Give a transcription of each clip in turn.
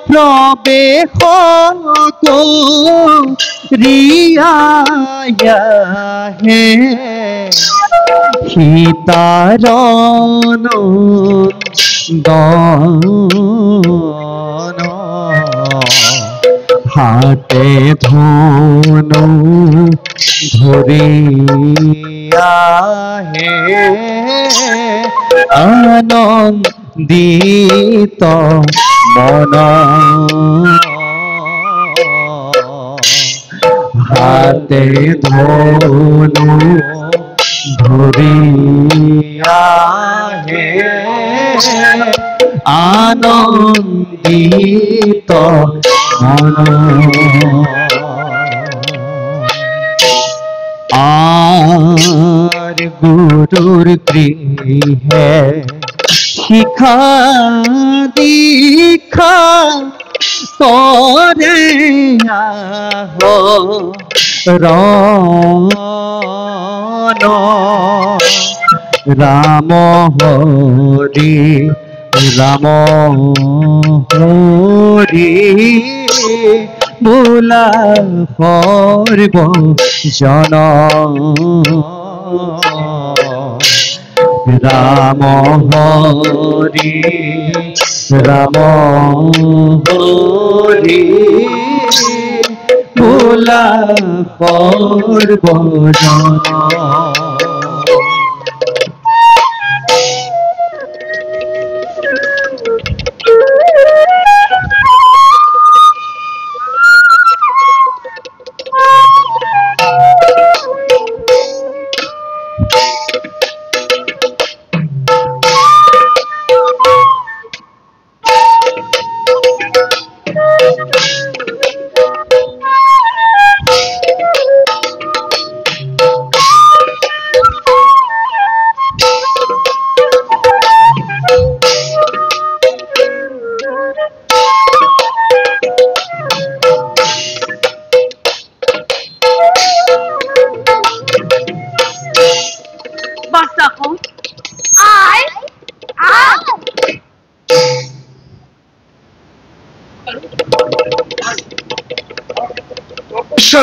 प्रवेश करिया हे সীতার নন্দন হাতে ধনু ধরিয়া হে আনন্দিত মন হাতে ধনু ধরিয়া হে আনন্দিত মন আর গুরুর গৃহে শিক্ষা দীক্ষা করে রাম হরি রাম হরি বোলা সর্বজন রাম হরি রাম হরি বোলা সর্বজন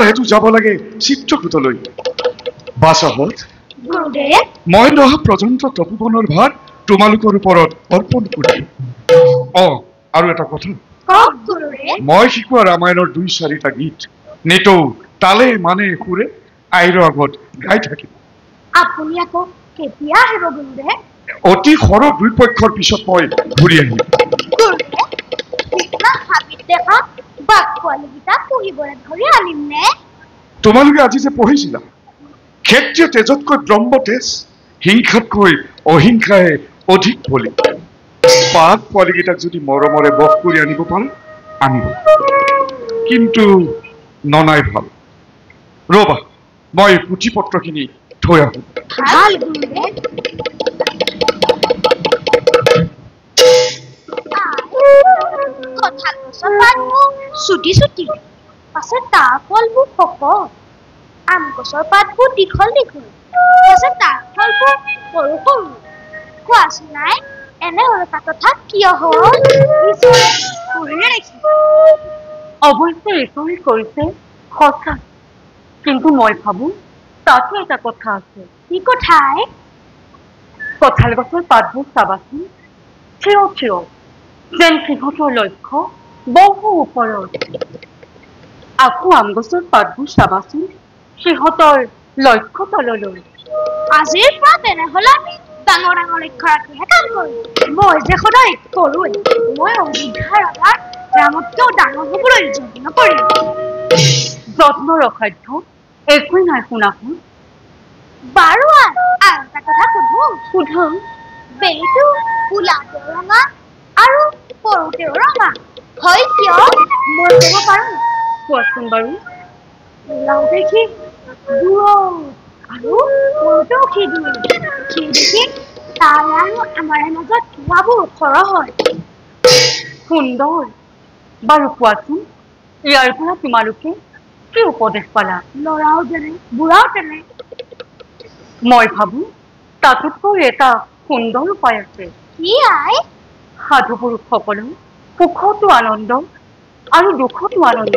হেতু যাব লাগে চিত্ৰকূটলৈ বাছাহত মই নহা পৰ্যন্ত তপোবনৰ ভাৰ তোমালোকৰ ওপৰত অৰ্পণ কৰিম আৰু এটা কথা মই শিকোৱা ৰামায়ণৰ ২-৪টা গীত নেটো তালে মানে সুৰে আইৰ আগত গাই থাকিম আপুনি আকৌ কেতিয়া আহিব গুৰুদেৱ অতি সৰহ দুই পক্ষৰ পিছত মই ঘূৰি আহিম তোমালোকে আজি যে পঢ়িছিলা ক্ষেত্ৰীয় তেজতকৈ ব্ৰহ্ম তেজ হিংসাতকৈ অহিংসাহে অধিক বলি পাক পোৱালীকেইটাক যদি মৰমৰে বশ কৰি আনিব পাৰে আনিব কিন্তু ননাই ভাল ৰবা মই পুথি পত্ৰখিনি থৈ আহোঁ ছুটি ছুটি পাছত তাৰ ফলবোৰ শকত আম গছৰ পাতবোৰ দীঘল দীঘল পাছত তাৰ ফলবোৰ সৰু সৰু কোৱাচোন নাই এনে এটা কথা কিয় হ'ল অৱশ্যে এইটোৱে কৰিছে সঁচা কিন্তু মই ভাবো তাতো এটা কথা আছে কি কথাই কঁঠাল গছৰ পাতবোৰ চাবাচোন থিয় থিয় যেন সিহঁতৰ লক্ষ্য বহু ওপৰত আকৌ আম গছৰ পাতবোৰ চাবাচোন সিহঁতৰ লক্ষ্য তললৈ আজিৰ পৰা তেনেহ'লে আমি ডাঙৰ ডাঙৰ লক্ষ্য ৰাখিহে কাম কৰিম মই যে সদায় কৰোঁ মই অযোধ্যা ৰজাৰ ৰামতকৈও ডাঙৰ হ'বলৈ যত্ন কৰিম যত্নৰ অসাধ্য একোৱেই নাই শুনাচোন বাৰু আৰু এটা কথা সোধো বেলিটো ফুলাতেও ৰঙা আৰু সৰুতেও ৰঙা হয় কিয় মই ক'ব পাৰোঁ কোৱাচোন বাৰু ওলাও দেখি দূৰত আৰু সৰুতেও সেই দেখি তাৰ আৰু আমাৰ মাজত ধোঁৱাবোৰ সৰহ হয় সুন্দৰ বাৰু কোৱাচোন ইয়াৰ পৰা তোমালোকে কি উপদেশ পালা ল'ৰাও যেনে বুঢ়াও তেনে মই ভাবো তাতোতকৈ এটা সুন্দৰ উপায় আছে কি আই সাধু পুৰুষসকলেও সুখতো আনন্দ আৰু দুখতো আনন্দ।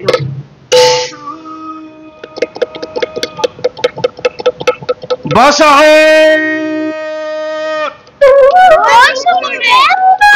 বাছাহত গৈছো গুৰুদেৱ।